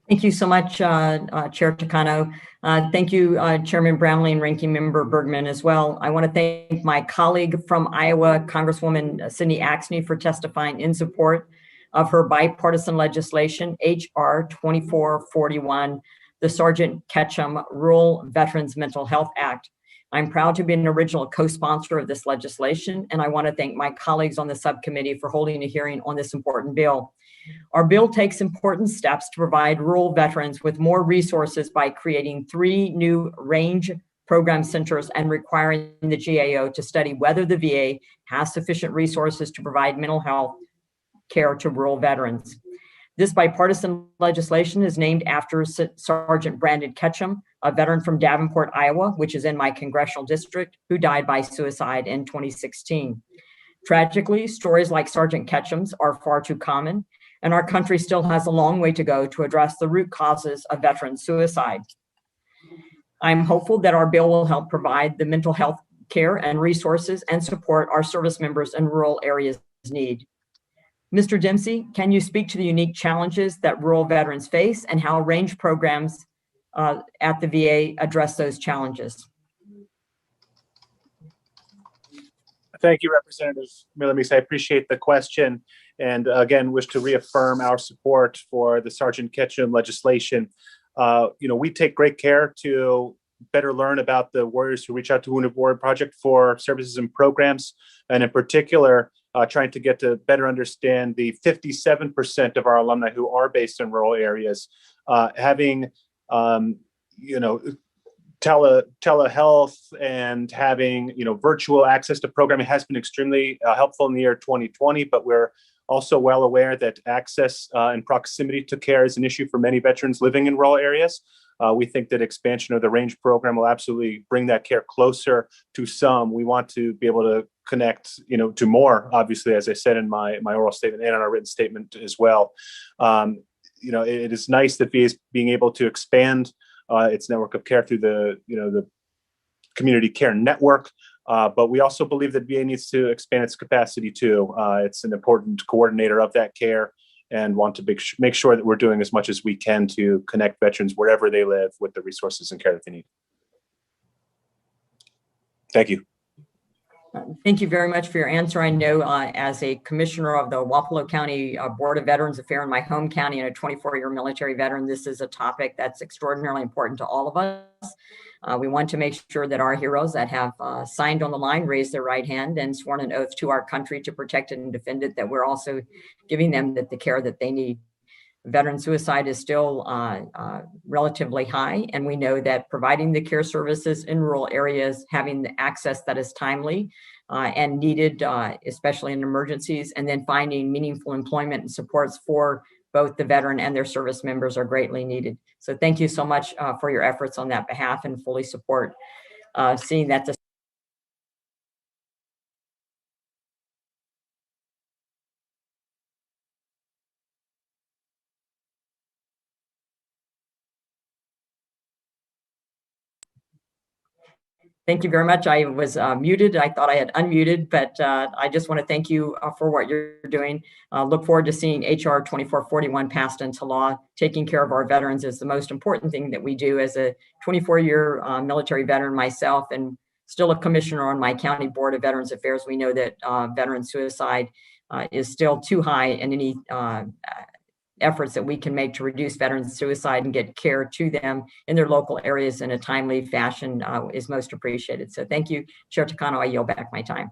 Thank you so much, Chair Takano. Thank you, Chairman Brownlee and Ranking Member Bergman as well. I want to thank my colleague from Iowa, Congresswoman Cindy Axne, for testifying in support of her bipartisan legislation, H.R. 2441, the Sergeant Ketchum Rural Veterans Mental Health Act. I'm proud to be an original co-sponsor of this legislation, and I want to thank my colleagues on the subcommittee for holding a hearing on this important bill. Our bill takes important steps to provide rural veterans with more resources by creating 3 new range program centers and requiring the GAO to study whether the VA has sufficient resources to provide mental health care to rural veterans. This bipartisan legislation is named after Sergeant Brandon Ketchum, a veteran from Davenport, Iowa, which is in my congressional district, who died by suicide in 2016. Tragically, stories like Sergeant Ketchum's are far too common, and our country still has a long way to go to address the root causes of veteran suicide. I'm hopeful that our bill will help provide the mental health care and resources and support our service members in rural areas need. Mr. Dempsey, can you speak to the unique challenges that rural veterans face and how range programs at the VA address those challenges? Thank you, Representative Miller-Meeks. I appreciate the question, and again, wish to reaffirm our support for the Sergeant Ketchum legislation. We take great care to better learn about the Warriors Who Reach Out to Wounded Warrior Project for services and programs, and in particular, trying to get to better understand the 57% of our alumni who are based in rural areas. Having, telehealth and having virtual access to programming has been extremely helpful in the year 2020, but we're also well aware that access and proximity to care is an issue for many veterans living in rural areas. We think that expansion of the range program will absolutely bring that care closer to some. We want to be able to connect to more, obviously, as I said in my oral statement and in our written statement as well. It is nice that VA is being able to expand its network of care through the community care network. But we also believe that VA needs to expand its capacity too. It's an important coordinator of that care and want to make sure that we're doing as much as we can to connect veterans wherever they live with the resources and care that they need. Thank you. Thank you very much for your answer. I know as a commissioner of the Wapello County Board of Veterans Affairs in my home county and a 24-year military veteran, this is a topic that's extraordinarily important to all of us. We want to make sure that our heroes that have signed on the line, raised their right hand and sworn an oath to our country to protect it and defend it, that we're also giving them the care that they need. Veteran suicide is still relatively high, and we know that providing the care services in rural areas, having the access that is timely and needed, especially in emergencies, and then finding meaningful employment and supports for both the veteran and their service members are greatly needed. So thank you so much for your efforts on that behalf, and fully support seeing that the Thank you very much. I was muted. I thought I had unmuted, but I just want to thank you for what you're doing. Look forward to seeing HR 2441 passed into law. Taking care of our veterans is the most important thing that we do. As a 24-year military veteran myself and still a commissioner on my county board of Veterans Affairs, we know that veteran suicide is still too high, and any efforts that we can make to reduce veteran suicide and get care to them in their local areas in a timely fashion is most appreciated. So thank you, Chair Takano. I yield back my time.